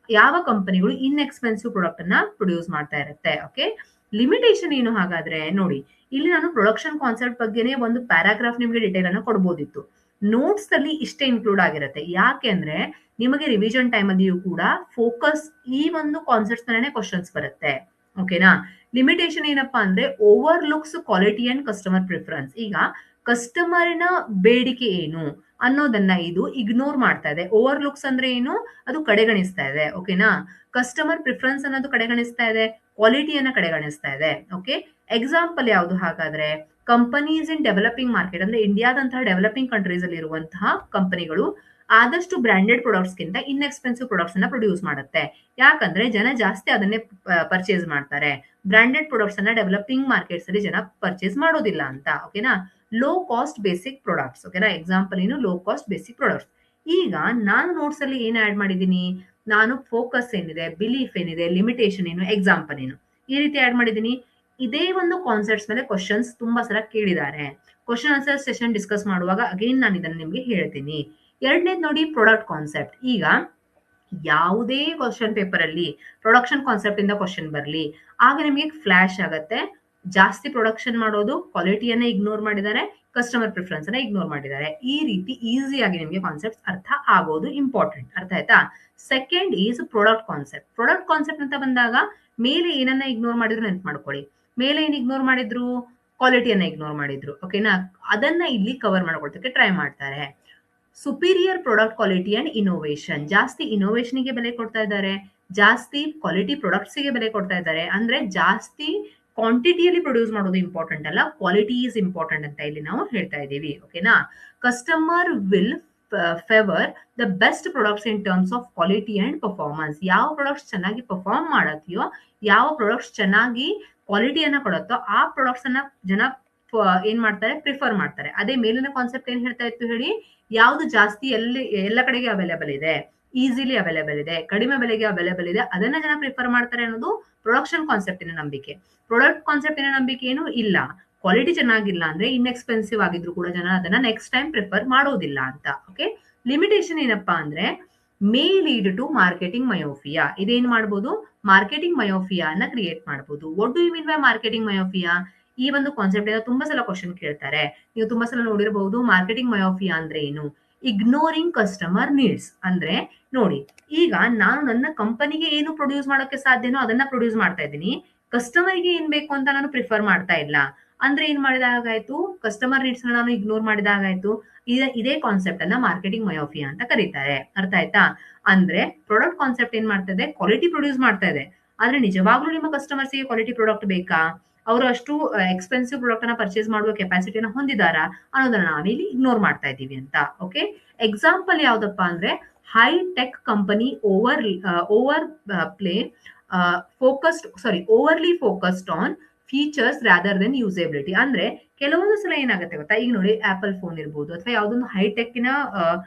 ಯಾವ ಕಂಪನಿಗಳು ಇನ್ ಎಕ್ಸ್ಪೆನ್ಸಿವ್ ಪ್ರಾಡಕ್ಟ್ ಅನ್ನ ಪ್ರೊಡ್ಯೂಸ್ ಮಾಡ್ತಾ ಇರುತ್ತೆ. ಓಕೆ? ಲಿಮಿಟೇಷನ್ ಏನು ಹಾಗಾದ್ರೆ? ನೋಡಿ, ಇಲ್ಲಿ ನಾನು ಪ್ರೊಡಕ್ಷನ್ ಕಾನ್ಸೆಪ್ಟ್ ಬಗ್ಗೆನೇ ಒಂದು ಪ್ಯಾರಾಗ್ರಾಫ್ ನಿಮಗೆ ಡಿಟೇಲ್ ಅನ್ನ ಕೊಡ್ಬೋದಿತ್ತು. ನೋಟ್ಸ್ ಅಲ್ಲಿ ಇಷ್ಟೇ ಇನ್ಕ್ಲೂಡ್ ಆಗಿರುತ್ತೆ. ಯಾಕೆ ಅಂದ್ರೆ ನಿಮಗೆ ರಿವಿಷನ್ ಟೈಮ್ ಅಲ್ಲಿಯೂ ಕೂಡ ಫೋಕಸ್ ಈ ಒಂದು ಕಾನ್ಸೆಪ್ಟ್ಸ್ ಮೇಲೆ ಕ್ವಶನ್ಸ್ ಬರುತ್ತೆ. ಓಕೆನಾ? ಲಿಮಿಟೇಷನ್ ಏನಪ್ಪಾ ಅಂದ್ರೆ over looks quality and customer preference. ಈಗ ಕಸ್ಟಮರ್ನ ಬೇಡಿಕೆ ಏನು ಅನ್ನೋದನ್ನ ಇದು ಇಗ್ನೋರ್ ಮಾಡ್ತಾ ಇದೆ. ಓವರ್ ಲುಕ್ಸ್ ಅಂದ್ರೆ ಏನು, ಅದು ಕಡೆಗಣಿಸ್ತಾ ಇದೆ. ಓಕೆನಾ. ಕಸ್ಟಮರ್ ಪ್ರಿಫರೆನ್ಸ್ ಅನ್ನೋದು ಕಡೆಗಣಿಸ್ತಾ ಇದೆ, ಕ್ವಾಲಿಟಿಯನ್ನ ಕಡೆಗಣಿಸ್ತಾ ಇದೆ. ಓಕೆ. ಎಕ್ಸಾಂಪಲ್ ಯಾವುದು ಹಾಗಾದ್ರೆ, ಕಂಪನೀಸ್ ಇನ್ ಡೆವಲಪಿಂಗ್ ಮಾರ್ಕೆಟ್ ಅಂದ್ರೆ ಇಂಡಿಯಾದಂತಹ ಡೆವಲಪಿಂಗ್ ಕಂಟ್ರೀಸ್ ಅಲ್ಲಿ ಇರುವಂತಹ ಕಂಪನಿಗಳು ಆದಷ್ಟು ಬ್ರಾಂಡೆಡ್ ಪ್ರಾಡಕ್ಟ್ಸ್ ಗಿಂತ ಇನ್ಎಕ್ಸ್ಪೆನ್ಸಿವ್ ಪ್ರಾಡಕ್ಟ್ಸ್ ಅನ್ನ ಪ್ರೊಡ್ಯೂಸ್ ಮಾಡುತ್ತೆ. ಯಾಕಂದ್ರೆ ಜನ ಜಾಸ್ತಿ ಅದನ್ನೇ ಪರ್ಚೇಸ್ ಮಾಡ್ತಾರೆ. ಬ್ರಾಂಡೆಡ್ ಪ್ರಾಡಕ್ಟ್ಸ್ ಅನ್ನ ಡೆವಲಪಿಂಗ್ ಮಾರ್ಕೆಟ್ಸ್ ಅಲ್ಲಿ ಜನ ಪರ್ಚೇಸ್ ಮಾಡೋದಿಲ್ಲ ಅಂತ. ಓಕೆನಾ. Low cost basic products. ಓಕೆನಾ. ಎಕ್ಸಾಂಪಲ್ ಏನು, ಲೋ ಕಾಸ್ಟ್ ಬೇಸಿಕ್ ಪ್ರಾಡಕ್ಟ್ಸ್. ಈಗ ನಾನು ನೋಟ್ಸ್ ಅಲ್ಲಿ ಏನ್ ಆಡ್ ಮಾಡಿದೀನಿ, ನಾನು ಫೋಕಸ್ ಏನಿದೆ, ಬಿಲೀಫ್ ಏನಿದೆ, ಲಿಮಿಟೇಷನ್ ಏನು, ಎಕ್ಸಾಂಪಲ್ ಏನು, ಈ ರೀತಿ ಆಡ್ ಮಾಡಿದೀನಿ. ಇದೇ ಒಂದು ಕಾನ್ಸೆಪ್ಟ್ಸ್ ಮೇಲೆ ಕ್ವಶನ್ಸ್ ತುಂಬಾ ಸಲ ಕೇಳಿದ್ದಾರೆ. ಕ್ವಶನ್ ಆನ್ಸರ್ ಸೆಷನ್ ಡಿಸ್ಕಸ್ ಮಾಡುವಾಗ ಅಗೇನ್ ನಾನು ಇದನ್ನ ನಿಮ್ಗೆ ಹೇಳ್ತೀನಿ. ಎರಡನೇದು ನೋಡಿ, ಪ್ರಾಡಕ್ಟ್ ಕಾನ್ಸೆಪ್ಟ್. ಈಗ ಯಾವುದೇ ಕ್ವಶನ್ ಪೇಪರ್ ಅಲ್ಲಿ ಪ್ರೊಡಕ್ಷನ್ ಕಾನ್ಸೆಪ್ಟ್ ಇಂದ ಕ್ವಶನ್ ಬರಲಿ, ಆಗ ನಿಮಗೆ ಫ್ಲಾಶ್ ಆಗತ್ತೆ, ಜಾಸ್ತಿ ಪ್ರೊಡಕ್ಷನ್ ಮಾಡೋದು, ಕ್ವಾಲಿಟಿಯನ್ನ ಇಗ್ನೋರ್ ಮಾಡಿದ್ದಾರೆ, ಕಸ್ಟಮರ್ ಪ್ರಿಫರೆನ್ಸ್ ಅನ್ನ ಇಗ್ನೋರ್ ಮಾಡಿದ್ದಾರೆ. ಈ ರೀತಿ ಈಸಿಯಾಗಿ ನಿಮಗೆ ಕಾನ್ಸೆಪ್ಟ್ ಅರ್ಥ ಆಗೋದು ಇಂಪಾರ್ಟೆಂಟ್. ಅರ್ಥ ಆಯ್ತಾ. Second is product concept. Product concept ಅಂತ ಬಂದಾಗ ಮೇಲೆ ಏನನ್ನ ಇಗ್ನೋರ್ ಮಾಡಿದ್ರು ನೆನ್ಪು ಮಾಡ್ಕೊಳ್ಳಿ. ಮೇಲೆ ಏನ್ ಇಗ್ನೋರ್ ಮಾಡಿದ್ರು, ಕ್ವಾಲಿಟಿಯನ್ನ ಇಗ್ನೋರ್ ಮಾಡಿದ್ರು. ಓಕೆನಾ. ಅದನ್ನ ಇಲ್ಲಿ ಕವರ್ ಮಾಡ್ಕೊಳ್ತಕ್ಕೆ ಟ್ರೈ ಮಾಡ್ತಾರೆ. Superior product quality and innovation. ಜಾಸ್ತಿ ಇನೋವೇಷನ್ಗೆ ಬೆಲೆ ಕೊಡ್ತಾ ಇದ್ದಾರೆ, ಜಾಸ್ತಿ ಕ್ವಾಲಿಟಿ ಪ್ರಾಡಕ್ಟ್ಸ್ಗೆ ಬೆಲೆ ಕೊಡ್ತಾ ಇದ್ದಾರೆ. ಅಂದ್ರೆ ಜಾಸ್ತಿ ಕ್ವಾಂಟಿಟಿಯಲ್ಲಿ ಪ್ರೊಡ್ಯೂಸ್ ಮಾಡೋದು ಇಂಪಾರ್ಟೆಂಟ್ ಅಲ್ಲ, ಕ್ವಾಲಿಟಿ ಈಸ್ ಇಂಪಾರ್ಟೆಂಟ್ ಅಂತ ಇಲ್ಲಿ ನಾವು ಹೇಳ್ತಾ ಇದ್ದೀವಿ. ಓಕೆನಾ. Customer will favour the best products in terms of quality and performance. ಯಾವ ಪ್ರಾಡಕ್ಟ್ಸ್ ಚೆನ್ನಾಗಿ ಪರ್ಫಾರ್ಮ್ ಮಾಡತ್ತೀಯೋ, ಯಾವ ಪ್ರಾಡಕ್ಟ್ಸ್ ಚೆನ್ನಾಗಿ ಕ್ವಾಲಿಟಿಯನ್ನ ಕೊಡುತ್ತೋ ಆ ಪ್ರಾಡಕ್ಟ್ಸ್ ಅನ್ನ ಜನ ಏನ್ ಮಾಡ್ತಾರೆ, ಪ್ರಿಫರ್ ಮಾಡ್ತಾರೆ. ಅದೇ ಮೇಲಿನ ಕಾನ್ಸೆಪ್ಟ್ ಏನ್ ಹೇಳ್ತಾ ಇತ್ತು ಹೇಳಿ, ಯಾವ್ದು ಜಾಸ್ತಿ ಎಲ್ಲ ಕಡೆಗೆ ಅವೈಲೇಬಲ್ ಇದೆ, ಈಸಿಲಿ ಅವೈಲೇಬಲ್ ಇದೆ, ಕಡಿಮೆ ಬೆಲೆಗೆ ಅವೈಲೇಬಲ್ ಇದೆ, ಅದನ್ನ ಜನ ಪ್ರಿಫರ್ ಮಾಡ್ತಾರೆ ಅನ್ನೋದು ಪ್ರೊಡಕ್ಷನ್ ಕಾನ್ಸೆಪ್ಟಿನ ನಂಬಿಕೆ. ಪ್ರಾಡಕ್ಟ್ ಕಾನ್ಸೆಪ್ಟಿನ ನಂಬಿಕೆ ಏನು ಇಲ್ಲ, ಕ್ವಾಲಿಟಿ ಚೆನ್ನಾಗಿಲ್ಲ ಅಂದ್ರೆ ಇನ್ಎಕ್ಸ್ಪೆನ್ಸಿವ್ ಆಗಿದ್ರು ಕೂಡ ಜನ ಅದನ್ನ ನೆಕ್ಸ್ಟ್ ಟೈಮ್ ಪ್ರಿಫರ್ ಮಾಡೋದಿಲ್ಲ ಅಂತ. ಓಕೆ. ಲಿಮಿಟೇಷನ್ ಏನಪ್ಪಾ ಅಂದ್ರೆ may lead to marketing myopia. ಇದೇನ್ ಮಾಡ್ಬೋದು, ಮಾರ್ಕೆಟಿಂಗ್ ಮಯೋಫಿಯಾ ಅನ್ನ ಕ್ರಿಯೇಟ್ ಮಾಡ್ಬೋದು. What do you mean by marketing myopia? ಈ ಒಂದು ಕಾನ್ಸೆಪ್ಟ್ ಇಂದ ತುಂಬಾ ಸಲ ಕ್ವಶನ್ ಕೇಳ್ತಾರೆ. ನೀವು ತುಂಬಾ ಸಲ ನೋಡಿರಬಹುದು, ಮಾರ್ಕೆಟಿಂಗ್ ಮಯೋಫಿಯಾ ಅಂದ್ರೆ ಏನು, ಇಗ್ನೋರಿಂಗ್ ಕಸ್ಟಮರ್ ನೀಡ್ಸ್. ಅಂದ್ರೆ ನೋಡಿ, ಈಗ ನಾನು ನನ್ನ ಕಂಪನಿಗೆ ಏನು ಪ್ರೊಡ್ಯೂಸ್ ಮಾಡೋಕೆ ಸಾಧ್ಯನೋ ಅದನ್ನ ಪ್ರೊಡ್ಯೂಸ್ ಮಾಡ್ತಾ ಇದ್ದೀನಿ, ಕಸ್ಟಮರ್ಗೆ ಏನ್ ಬೇಕು ಅಂತ ನಾನು ಪ್ರಿಫರ್ ಮಾಡ್ತಾ ಇಲ್ಲ. ಅಂದ್ರೆ ಏನ್ ಮಾಡಿದ ಹಾಗಾಯ್ತು, ಕಸ್ಟಮರ್ ನೀಡ್ಸ್ ನಾನು ಇಗ್ನೋರ್ ಮಾಡಿದ ಹಾಗಾಯ್ತು. ಇದೇ ಕಾನ್ಸೆಪ್ಟ್ ಅನ್ನ ಮಾರ್ಕೆಟಿಂಗ್ ಮಯೋಫಿಯಾ ಅಂತ ಕರೀತಾರೆ. ಅರ್ಥ ಆಯ್ತಾ. ಅಂದ್ರೆ ಪ್ರಾಡಕ್ಟ್ ಕಾನ್ಸೆಪ್ಟ್ ಏನ್ ಮಾಡ್ತಾ ಇದೆ, ಕ್ವಾಲಿಟಿ ಪ್ರೊಡ್ಯೂಸ್ ಮಾಡ್ತಾ ಇದೆ. ಆದ್ರೆ ನಿಜವಾಗ್ಲೂ ನಿಮ್ಮ ಕಸ್ಟಮರ್ಸ್ಗೆ ಕ್ವಾಲಿಟಿ ಪ್ರಾಡಕ್ಟ್ ಬೇಕಾ, ಅವರು ಅಷ್ಟು ಎಕ್ಸ್ಪೆನ್ಸಿವ್ ಪ್ರಾಡಕ್ಟ್ ಅನ್ನ ಪರ್ಚೇಸ್ ಮಾಡುವ ಕೆಪಾಸಿಟಿನ ಹೊಂದಿದಾರಾ ಅನ್ನೋದನ್ನ ನಾವಿಲ್ಲಿ ಇಗ್ನೋರ್ ಮಾಡ್ತಾ ಇದ್ದೀವಿ ಅಂತ. ಓಕೆ. ಎಕ್ಸಾಂಪಲ್ ಯಾವ್ದಪ್ಪ ಅಂದ್ರೆ, high tech company overly focused on features rather than usability. ಅಂದ್ರೆ ಕೆಲವೊಂದು ಸಲ ಏನಾಗುತ್ತೆ ಗೊತ್ತಾ, ಈಗ ನೋಡಿ ಆಪಲ್ ಫೋನ್ ಇರ್ಬೋದು, ಅಥವಾ ಯಾವ್ದೊಂದು ಹೈಟೆಕ್ನ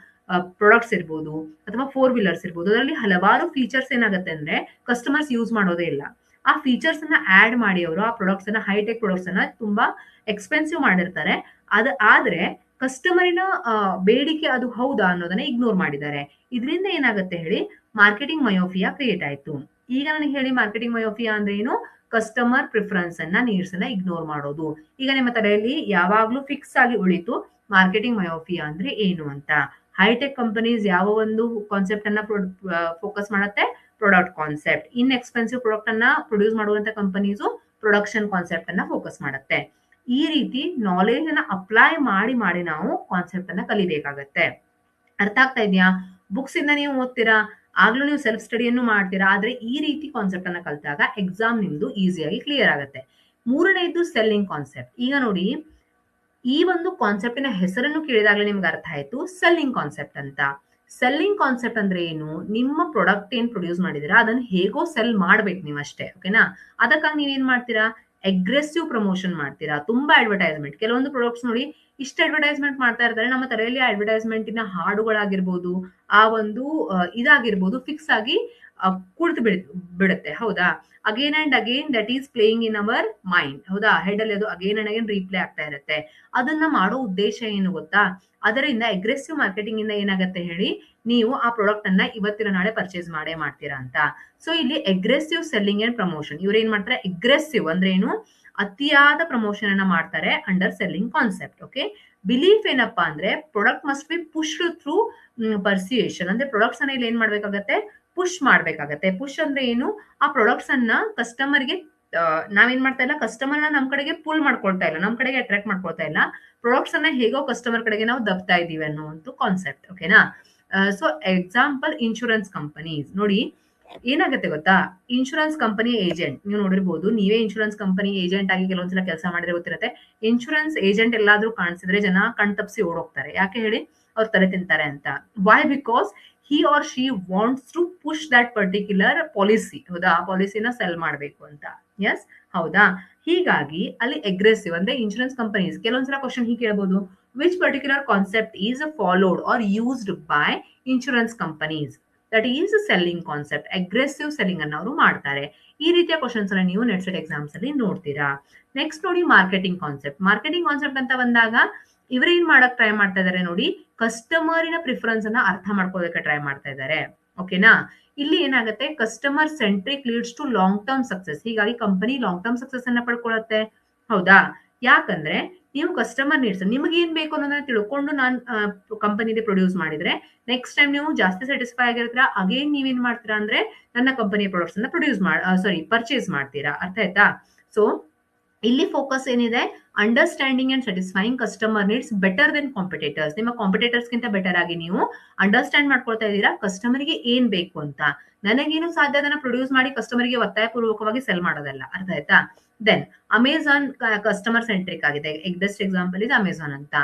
ಪ್ರಾಡಕ್ಟ್ಸ್ ಇರ್ಬೋದು, ಅಥವಾ 4 ವೀಲರ್ಸ್ ಇರ್ಬೋದು, ಅದರಲ್ಲಿ ಹಲವಾರು ಫೀಚರ್ಸ್ ಏನಾಗುತ್ತೆ ಅಂದ್ರೆ ಕಸ್ಟಮರ್ಸ್ ಯೂಸ್ ಮಾಡೋದೇ ಇಲ್ಲ. ಆ ಫೀಚರ್ಸ್ ಅನ್ನ ಆಡ್ ಮಾಡಿ ಅವರು ಆ ಪ್ರಾಡಕ್ಟ್ಸ್ ಅನ್ನ, ಹೈಟೆಕ್ ಪ್ರಾಡಕ್ಟ್ಸ್ ಅನ್ನ ತುಂಬಾ ಎಕ್ಸ್ಪೆನ್ಸಿವ್ ಮಾಡಿರ್ತಾರೆ. ಆದ್ರೆ ಕಸ್ಟಮರಿನ ಬೇಡಿಕೆ ಅದು ಹೌದಾ ಅನ್ನೋದನ್ನ ಇಗ್ನೋರ್ ಮಾಡಿದ್ದಾರೆ. ಇದರಿಂದ ಏನಾಗುತ್ತೆ ಹೇಳಿ, ಮಾರ್ಕೆಟಿಂಗ್ ಮಯೋಫಿಯಾ ಕ್ರಿಯೇಟ್ ಆಯ್ತು. ಈಗ ನನಗೆ ಹೇಳಿ, ಮಾರ್ಕೆಟಿಂಗ್ ಮಯೋಫಿಯಾ ಅಂದ್ರೆ ಏನು, ಕಸ್ಟಮರ್ ಪ್ರಿಫರೆನ್ಸ್ ಅನ್ನ, ನೀಡ್ಸ್ ಅನ್ನ ಇಗ್ನೋರ್ ಮಾಡೋದು. ಈಗ ನಿಮ್ಮ ತಲೆಯಲ್ಲಿ ಯಾವಾಗ್ಲೂ ಫಿಕ್ಸ್ ಆಗಿ ಉಳಿತು ಮಾರ್ಕೆಟಿಂಗ್ ಮಯೋಫಿಯಾ ಅಂದ್ರೆ ಏನು ಅಂತ. ಹೈಟೆಕ್ ಕಂಪನೀಸ್ ಯಾವ ಒಂದು ಕಾನ್ಸೆಪ್ಟ್ ಅನ್ನ ಫೋಕಸ್ ಮಾಡುತ್ತೆ, ಪ್ರಾಡಕ್ಟ್ ಕಾನ್ಸೆಪ್ಟ್. ಇನ್ ಎಕ್ಸ್ಪೆನ್ಸಿವ್ ಪ್ರಾಡಕ್ಟ್ ಅನ್ನ ಪ್ರೊಡ್ಯೂಸ್ ಮಾಡುವಂತ ಕಂಪನೀಸು ಪ್ರೊಡಕ್ಷನ್ ಕಾನ್ಸೆಪ್ಟ್ ಅನ್ನ ಫೋಕಸ್ ಮಾಡುತ್ತೆ. ಈ ರೀತಿ ನಾಲೆಜ್ ಅನ್ನ ಅಪ್ಲೈ ಮಾಡಿ ನಾವು ಕಾನ್ಸೆಪ್ಟ್ ಅನ್ನ ಕಲಿಬೇಕಾಗತ್ತೆ. ಅರ್ಥ ಆಗ್ತಾ ಇದೆಯಾ. ಬುಕ್ಸ್ ಇಂದ ನೀವು ಓದ್ತೀರಾ, ಆಗ್ಲೂ ನೀವು ಸೆಲ್ಫ್ ಸ್ಟಡಿಯನ್ನು ಮಾಡ್ತೀರಾ, ಆದ್ರೆ ಈ ರೀತಿ ಕಾನ್ಸೆಪ್ಟ್ ಅನ್ನ ಕಲಿತಾಗ ಎಕ್ಸಾಮ್ ನಿಮ್ದು ಈಸಿಯಾಗಿ ಕ್ಲಿಯರ್ ಆಗುತ್ತೆ. ಮೂರನೇದು ಸೆಲ್ಲಿಂಗ್ ಕಾನ್ಸೆಪ್ಟ್. ಈಗ ನೋಡಿ, ಈ ಒಂದು ಕಾನ್ಸೆಪ್ಟಿನ ಹೆಸರನ್ನು ಕೇಳಿದಾಗಲೇ ನಿಮ್ಗೆ ಅರ್ಥ ಆಯ್ತು, ಸೆಲ್ಲಿಂಗ್ ಕಾನ್ಸೆಪ್ಟ್ ಅಂತ. ಸೆಲ್ಲಿಂಗ್ ಕಾನ್ಸೆಪ್ಟ್ ಅಂದ್ರೆ ಏನು, ನಿಮ್ಮ ಪ್ರಾಡಕ್ಟ್ ಏನ್ ಪ್ರೊಡ್ಯೂಸ್ ಮಾಡಿದಿರಾ ಅದನ್ನ ಹೇಗೋ ಸೆಲ್ ಮಾಡ್ಬೇಕು ನೀವು ಅಷ್ಟೇ. ಓಕೆನಾ. ಅದಕ್ಕಾಗಿ ನೀವೇನ್ ಮಾಡ್ತೀರಾ, ಅಗ್ರೆಸಿವ್ ಪ್ರಮೋಷನ್ ಮಾಡ್ತೀರಾ, ತುಂಬಾ ಅಡ್ವರ್ಟೈಸ್ಮೆಂಟ್. ಕೆಲವೊಂದು ಪ್ರಾಡಕ್ಟ್ಸ್ ನೋಡಿ ಇಷ್ಟ ಅಡ್ವರ್ಟೈಸ್ಮೆಂಟ್ ಮಾಡ್ತಾ ಇರ್ತಾರೆ, ನಮ್ಮ ತಲೆಯಲ್ಲಿ ಅಡ್ವರ್ಟೈಸ್ಮೆಂಟಿನ ಹಾಡುಗಳಾಗಿರ್ಬೋದು, ಆ ಒಂದು ಇದಾಗಿರ್ಬೋದು ಫಿಕ್ಸ್ ಆಗಿ ಕುಳಿತು ಬಿಡುತ್ತೆ. ಹೌದಾ. Again and again that is playing in our mind. ಹೌದಾ. ಹೆಡ್ ಅಲ್ಲಿ ಅದು ಅಗೇನ್ ಅಂಡ್ ಅಗೇನ್ ರೀಪ್ಲೇ ಆಗ್ತಾ ಇರುತ್ತೆ. ಅದನ್ನ ಮಾಡೋ ಉದ್ದೇಶ ಏನು ಗೊತ್ತಾ, ಅದರಿಂದ ಅಗ್ರೆಸಿವ್ ಮಾರ್ಕೆಟಿಂಗ್ ಇಂದ ಏನಾಗುತ್ತೆ ಹೇಳಿ, ನೀವು ಆ ಪ್ರಾಡಕ್ಟ್ ಅನ್ನ ಇವತ್ತಿನ ನಾಳೆ ಪರ್ಚೇಸ್ ಮಾಡ್ತೀರಾ ಅಂತ. ಸೊ ಇಲ್ಲಿ ಅಗ್ರೆಸಿವ್ ಸೆಲ್ಲಿಂಗ್ ಅಂಡ್ ಪ್ರಮೋಷನ್. ಇವ್ರು ಏನ್ ಮಾಡ್ತಾರೆ, ಅಗ್ರೆಸಿವ್ ಅಂದ್ರೆ ಏನು, ಅತಿಯಾದ ಪ್ರಮೋಷನ್ ಅನ್ನ ಮಾಡ್ತಾರೆ under selling concept. Okay. Belief ಏನಪ್ಪಾ ಅಂದ್ರೆ, ಪ್ರಾಡಕ್ಟ್ ಮಸ್ಟ್ ಬಿ ಪುಶ್ಡ್ ಥ್ರೂ ಪರ್ಸ್ಯೂಯೇಷನ್. ಅಂದ್ರೆ ಪ್ರಾಡಕ್ಟ್ಸ್ ಅನ್ನ ಇಲ್ಲಿ ಏನ್ ಮಾಡ್ಬೇಕಾಗತ್ತೆ, ಪುಷ್ ಮಾಡ್ಬೇಕಾಗತ್ತೆ. ಪುಷ್ ಅಂದ್ರೆ ಏನು, ಆ ಪ್ರಾಡಕ್ಟ್ಸ್ ಅನ್ನ ಕಸ್ಟಮರ್ಗೆ ನಾವೇನ್ ಮಾಡ್ತಾ ಇಲ್ಲ, ಕಸ್ಟಮರ್ನ ನಮ್ ಕಡೆಗೆ ಪುಲ್ ಮಾಡ್ಕೊಳ್ತಾ ಇಲ್ಲ, ನಮ್ ಕಡೆಗೆ ಅಟ್ರಾಕ್ಟ್ ಮಾಡ್ಕೊಳ್ತಾ ಇಲ್ಲ, ಪ್ರಾಡಕ್ಟ್ಸ್ ಅನ್ನ ಹೇಗೋ ಕಸ್ಟಮರ್ ಕಡೆಗೆ ನಾವು ದಬ್ತಾ ಇದೀವಿ ಅನ್ನೋ ಒಂದು ಕಾನ್ಸೆಪ್ಟ್. ಓಕೆನಾ? ಸೊ ಎಕ್ಸಾಂಪಲ್ ಇನ್ಶೂರೆನ್ಸ್ ಕಂಪನೀಸ್ ನೋಡಿ, ಏನಾಗುತ್ತೆ ಗೊತ್ತಾ, ಇನ್ಶೂರೆನ್ಸ್ ಕಂಪನಿ ಏಜೆಂಟ್ ನೀವು ನೋಡಿರ್ಬೋದು, ನೀವೇ ಇನ್ಶೂರೆನ್ಸ್ ಕಂಪನಿ ಏಜೆಂಟ್ ಆಗಿ ಕೆಲವೊಂದ್ಸಲ ಕೆಲಸ ಮಾಡಿದ್ರೆ ಗೊತ್ತಿರುತ್ತೆ. ಇನ್ಶೂರೆನ್ಸ್ ಏಜೆಂಟ್ ಎಲ್ಲಾದ್ರೂ ಕಾಣಿಸಿದ್ರೆ ಜನ ಕಣ್ ತಪ್ಪಿಸಿ ಓಡೋಗ್ತಾರೆ. ಯಾಕೆ ಹೇಳಿ? ಅವ್ರು ತಲೆ ತಿಂತಾರೆ ಅಂತ. Why? Because he or she wants to push that particular policy. ಹೌದಾ? ಆ ಪಾಲಿಸಿನ ಸೆಲ್ ಮಾಡಬೇಕು ಅಂತ. ಎಸ್, ಹೌದಾ? ಹೀಗಾಗಿ ಅಲ್ಲಿ ಅಗ್ರೆಸಿವ್ ಅಂದ್ರೆ ಇನ್ಶೂರೆನ್ಸ್ ಕಂಪನೀಸ್ ಕೆಲವೊಂದ್ಸಲ ಕ್ವಶನ್ ಹೀಗೆ ಕೇಳಬಹುದು, which particular concept is followed are used by insurance companies that is selling concept. Aggressive selling ಅನ್ನು ಅವರು ಮಾಡ್ತಾರೆ. ಈ ರೀತಿಯ ಕ್ವಶನ್ಸ್ ಅನ್ನ ನೀವು ನೆಟ್ ಸೆಟ್ ಎಕ್ಸಾಮ್ಸ್ ಅಲ್ಲಿ ನೋಡ್ತೀರಾ. ನೆಕ್ಸ್ಟ್ ನೋಡಿ, ಮಾರ್ಕೆಟಿಂಗ್ ಕಾನ್ಸೆಪ್ಟ್. ಮಾರ್ಕೆಟಿಂಗ್ ಕಾನ್ಸೆಪ್ಟ್ ಅಂತ ಬಂದಾಗ ಇವ್ರು ಏನ್ ಮಾಡಕ್ ಟ್ರೈ ಮಾಡ್ತಾ ಇದಾರೆ ನೋಡಿ, ಕಸ್ಟಮರಿನ ಪ್ರಿಫರೆನ್ಸ್ ಅನ್ನ ಅರ್ಥ ಮಾಡ್ಕೋದಕ್ಕೆ ಟ್ರೈ ಮಾಡ್ತಾ ಇದ್ದಾರೆ. ಓಕೆನಾ? ಇಲ್ಲಿ ಏನಾಗುತ್ತೆ, customer centric leads to long term success. ಹೀಗಾಗಿ ಕಂಪನಿ ಲಾಂಗ್ ಟರ್ಮ್ ಸಕ್ಸಸ್ ಅನ್ನ ಪಡ್ಕೊಳ್ಳುತ್ತೆ. ಹೌದಾ? ಯಾಕಂದ್ರೆ ನೀವು ಕಸ್ಟಮರ್ ನೀಡ್ಸ್ ನಿಮ್ಗೆ ಏನ್ ಬೇಕು ಅನ್ನೋದನ್ನ ತಿಳ್ಕೊಂಡು ನಾನು ಕಂಪನಿಗೆ ಪ್ರೊಡ್ಯೂಸ್ ಮಾಡಿದ್ರೆ ನೆಕ್ಸ್ಟ್ ಟೈಮ್ ನೀವು ಜಾಸ್ತಿ ಸ್ಯಾಟಿಸ್ಫೈ ಆಗಿರ್ತೀರಾ. ಅಗೇನ್ ನೀವೇನ್ ಮಾಡ್ತೀರಾ ಅಂದ್ರೆ ನನ್ನ ಕಂಪನಿ ಪ್ರಾಡಕ್ಟ್ಸ್ ಅನ್ನ ಪರ್ಚೇಸ್ ಮಾಡ್ತೀರಾ. ಅರ್ಥ ಆಯ್ತಾ? ಸೊ ಇಲ್ಲಿ ಫೋಕಸ್ ಏನಿದೆ, understanding and satisfying customer needs better than competitors. ನಿಮ್ಮ ಕಾಂಪಿಟೇಟರ್ಸ್ ಗಿಂತ ಬೆಟರ್ ಆಗಿ ನೀವು ಅಂಡರ್ಸ್ಟ್ಯಾಂಡ್ ಮಾಡ್ಕೊಳ್ತಾ ಇದ್ದೀರಾ ಕಸ್ಟಮರ್ಗೆ ಏನ್ ಬೇಕು ಅಂತ. ನನಗೇನು ಸಾಧ್ಯ ಅದನ್ನ ಪ್ರೊಡ್ಯೂಸ್ ಮಾಡಿ ಕಸ್ಟಮರ್ಗೆ ಒತ್ತಾಯ ಪೂರ್ವಕವಾಗಿ ಸೆಲ್ ಮಾಡೋದಲ್ಲ. ಅರ್ಥ ಆಯ್ತಾ? ದೆನ್ ಅಮೆಝಾನ್ ಕಸ್ಟಮರ್ ಸೆಂಟ್ರಿಕ್ ಆಗಿದೆ. ಬೆಸ್ಟ್ ಎಕ್ಸಾಂಪಲ್ ಇದೆ ಅಮೆಝಾನ್ ಅಂತ.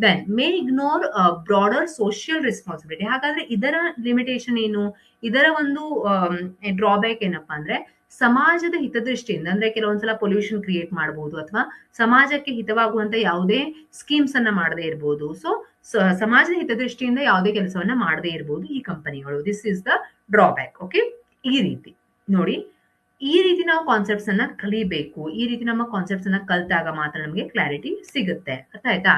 Then may ignore broader social responsibility. ಹಾಗಾದ್ರೆ ಇದರ ಲಿಮಿಟೇಷನ್ ಏನು? ಇದರ ಒಂದು ಡ್ರಾಬ್ಯಾಕ್ ಏನಪ್ಪಾ ಅಂದ್ರೆ, ಸಮಾಜದ ಹಿತದೃಷ್ಟಿಯಿಂದ ಅಂದ್ರೆ ಕೆಲವೊಂದ್ಸಲ ಪೊಲ್ಯೂಷನ್ ಕ್ರಿಯೇಟ್ ಮಾಡಬಹುದು ಅಥವಾ ಸಮಾಜಕ್ಕೆ ಹಿತವಾಗುವಂತ ಯಾವುದೇ ಸ್ಕೀಮ್ಸ್ ಅನ್ನ ಮಾಡದೇ ಇರಬಹುದು. ಸೊ ಸಮಾಜದ ಹಿತದೃಷ್ಟಿಯಿಂದ ಯಾವುದೇ ಕೆಲಸವನ್ನ ಮಾಡದೇ ಇರಬಹುದು ಈ ಕಂಪನಿಗಳು. This is the drawback. Okay, ಈ ರೀತಿ ನೋಡಿ, ಈ ರೀತಿ ನಾವು ಕಾನ್ಸೆಪ್ಟ್ಸ್ ಅನ್ನ ಕಲಿಬೇಕು. ಈ ರೀತಿ ನಮ್ಮ ಕಾನ್ಸೆಪ್ಟ್ಸ್ ಅನ್ನ ಕಲ್ತಾಗ ಮಾತ್ರ ನಮಗೆ ಕ್ಲಾರಿಟಿ ಸಿಗುತ್ತೆ. ಅರ್ಥ ಆಯ್ತಾ?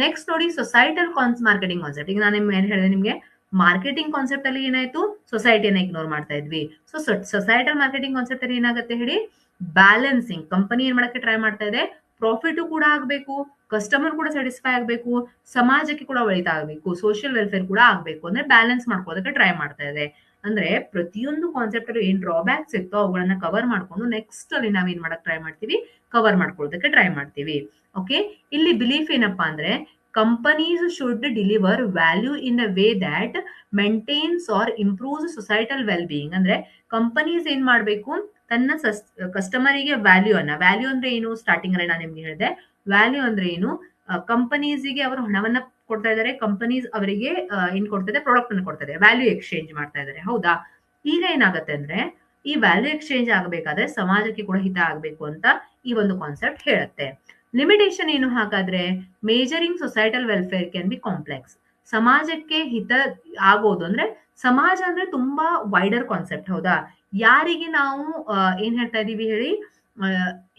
ನೆಕ್ಸ್ಟ್ ನೋಡಿ, ಸೊಸೈಟಲ್ ಮಾರ್ಕೆಟಿಂಗ್ ಕಾನ್ಸೆಪ್ಟ್. ಈಗ ನಾನು ಏನ್ ಹೇಳಿದೆ ನಿಮ್ಗೆ, ಮಾರ್ಕೆಟಿಂಗ್ ಕಾನ್ಸೆಪ್ಟ್ ಅಲ್ಲಿ ಏನಾಯ್ತು, ಸೊಸೈಟಿಯನ್ನ ಇಗ್ನೋರ್ ಮಾಡ್ತಾ ಇದ್ವಿ. ಸೊ ಸೊಸೈಟಲ್ ಮಾರ್ಕೆಟಿಂಗ್ ಕಾನ್ಸೆಪ್ಟ್ ಅಲ್ಲಿ ಏನಾಗುತ್ತೆ ಹೇಳಿ, ಬ್ಯಾಲೆನ್ಸಿಂಗ್. ಕಂಪನಿ ಏನ್ ಮಾಡಕ್ಕೆ ಟ್ರೈ ಮಾಡ್ತಾ ಇದೆ, ಪ್ರಾಫಿಟ್ ಕೂಡ ಆಗ್ಬೇಕು, ಕಸ್ಟಮರ್ ಕೂಡ ಸ್ಯಾಟಿಸ್ಫೈ ಆಗ್ಬೇಕು, ಸಮಾಜಕ್ಕೆ ಕೂಡ ಒಳಿತಾಗಬೇಕು, ಸೋಷಿಯಲ್ ವೆಲ್ಫೇರ್ ಕೂಡ ಆಗ್ಬೇಕು, ಅಂದ್ರೆ ಬ್ಯಾಲೆನ್ಸ್ ಮಾಡ್ಕೋದಕ್ಕೆ ಟ್ರೈ ಮಾಡ್ತಾ ಇದೆ. ಅಂದ್ರೆ ಪ್ರತಿಯೊಂದು ಕಾನ್ಸೆಪ್ಟ್ ಅಲ್ಲಿ ಏನ್ ಡ್ರಾಬ್ಯಾಕ್ಸ್ ಇತ್ತೋ ಅವುಗಳನ್ನ ಕವರ್ ಮಾಡ್ಕೊಂಡು ನೆಕ್ಸ್ಟ್ ಅಲ್ಲಿ ನಾವೇನ್ ಮಾಡಕ್ ಟ್ರೈ ಮಾಡ್ತೀವಿ, ಕವರ್ ಮಾಡ್ಕೊಳ್ಳೋದಕ್ಕೆ ಟ್ರೈ ಮಾಡ್ತೀವಿ. ಓಕೆ, ಇಲ್ಲಿ ಬಿಲೀಫ್ ಏನಪ್ಪಾ ಅಂದ್ರೆ, companies should deliver value in a way that maintains or improves societal well being. ಅಂದ್ರೆ ಕಂಪನೀಸ್ ಏನ್ ಮಾಡ್ಬೇಕು, ತನ್ನ ಕಸ್ಟಮರಿಗೆ ವ್ಯಾಲ್ಯೂ ಅಂದ್ರೆ ಏನು, ಸ್ಟಾರ್ಟಿಂಗ್ ಅಲ್ಲಿ ನಾನು ನಿಮ್ಗೆ ಹೇಳಿದೆ, ವ್ಯಾಲ್ಯೂ ಅಂದ್ರೆ ಏನು, ಕಂಪನೀಸ್ಗೆ ಅವರು ಹಣವನ್ನ ಕೊಡ್ತಾ ಇದ್ದಾರೆ, ಕಂಪನೀಸ್ ಅವರಿಗೆ ಏನ್ ಕೊಡ್ತಾ ಇದೆ, ಪ್ರಾಡಕ್ಟ್ ಅನ್ನು ಕೊಡ್ತಾ ಇದೆ, ವ್ಯಾಲ್ಯೂ ಎಕ್ಸ್ಚೇಂಜ್ ಮಾಡ್ತಾ ಇದ್ದಾರೆ. ಹೌದಾ? ಈಗ ಏನಾಗುತ್ತೆ ಅಂದ್ರೆ, ಈ ವ್ಯಾಲ್ಯೂ ಎಕ್ಸ್ಚೇಂಜ್ ಆಗಬೇಕಾದ್ರೆ ಸಮಾಜಕ್ಕೆ ಕೂಡ ಹಿತ ಆಗ್ಬೇಕು ಅಂತ ಈ ಒಂದು ಕಾನ್ಸೆಪ್ಟ್ ಹೇಳುತ್ತೆ. ಲಿಮಿಟೇಷನ್ ಏನು ಹಾಗಾದ್ರೆ, measuring societal welfare can be complex. ಸಮಾಜಕ್ಕೆ ಹಿತ ಆಗೋದು ಅಂದ್ರೆ, ಸಮಾಜ ಅಂದ್ರೆ ತುಂಬಾ ವೈಡರ್ ಕಾನ್ಸೆಪ್ಟ್. ಹೌದಾ? ಯಾರಿಗೆ ನಾವು ಏನ್ ಹೇಳ್ತಾ ಇದೀವಿ ಹೇಳಿ,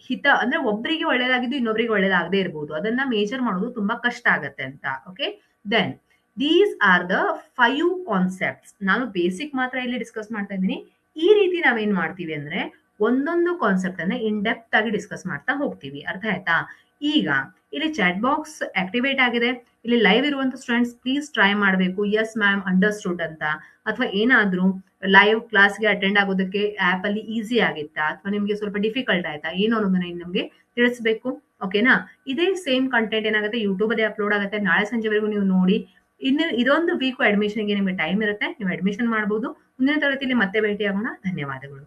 ಹಿತ ಅಂದ್ರೆ ಒಬ್ಬರಿಗೆ ಒಳ್ಳೇದಾಗಿದ್ದು ಇನ್ನೊಬ್ಬರಿಗೆ ಒಳ್ಳೇದಾಗದೇ ಇರಬಹುದು, ಅದನ್ನ ಮೇಜರ್ ಮಾಡೋದು ತುಂಬಾ ಕಷ್ಟ ಆಗತ್ತೆ ಅಂತ. Okay, then these are the 5 concepts. ನಾನು ಬೇಸಿಕ್ ಮಾತ್ರ ಇಲ್ಲಿ ಡಿಸ್ಕಸ್ ಮಾಡ್ತಾ ಇದ್ದೀನಿ. ಈ ರೀತಿ ನಾವೇನ್ ಮಾಡ್ತೀವಿ ಅಂದ್ರೆ, ಒಂದೊಂದು ಕಾನ್ಸೆಪ್ಟ್ ಅನ್ನ ಇನ್ ಡೆಪ್ತ್ ಆಗಿ ಡಿಸ್ಕಸ್ ಮಾಡ್ತಾ ಹೋಗ್ತೀವಿ. ಅರ್ಥ ಆಯ್ತಾ? ಈಗ ಇಲ್ಲಿ ಚಾಟ್ ಬಾಕ್ಸ್ ಆಕ್ಟಿವೇಟ್ ಆಗಿದೆ. ಇಲ್ಲಿ ಲೈವ್ ಇರುವಂತ ಸ್ಟೂಡೆಂಟ್ಸ್ ಪ್ಲೀಸ್ ಟ್ರೈ ಮಾಡಬೇಕು, ಎಸ್ ಮ್ಯಾಮ್ ಅಂಡರ್ಸ್ಟುಡ್ ಅಂತ, ಅಥವಾ ಏನಾದ್ರೂ ಲೈವ್ ಕ್ಲಾಸ್ಗೆ ಅಟೆಂಡ್ ಆಗೋದಕ್ಕೆ ಆಪ್ ಅಲ್ಲಿ ಈಸಿ ಆಗಿತ್ತಾ ಅಥವಾ ನಿಮ್ಗೆ ಸ್ವಲ್ಪ ಡಿಫಿಕಲ್ಟ್ ಆಯ್ತಾ ಏನೋ ಅನ್ನೋದನ್ನ ನಮ್ಗೆ ತಿಳಿಸ್ಬೇಕು. ಓಕೆನಾ? ಇದೇ ಸೇಮ್ ಕಂಟೆಂಟ್ ಏನಾಗುತ್ತೆ, ಯೂಟ್ಯೂಬ್ ಅಲ್ಲಿ ಅಪ್ಲೋಡ್ ಆಗುತ್ತೆ. ನಾಳೆ ಸಂಜೆವರೆಗೂ ನೀವು ನೋಡಿ. ಇನ್ನು ಇದೊಂದು ವೀಕ್ ಅಡ್ಮಿಷನ್ಗೆ ನಿಮಗೆ ಟೈಮ್ ಇರುತ್ತೆ, ನೀವು ಅಡ್ಮಿಷನ್ ಮಾಡಬಹುದು. ಮುಂದಿನ ತರಗತಿಯಲ್ಲಿ ಮತ್ತೆ ಭೇಟಿ ಆಗೋಣ. ಧನ್ಯವಾದಗಳು.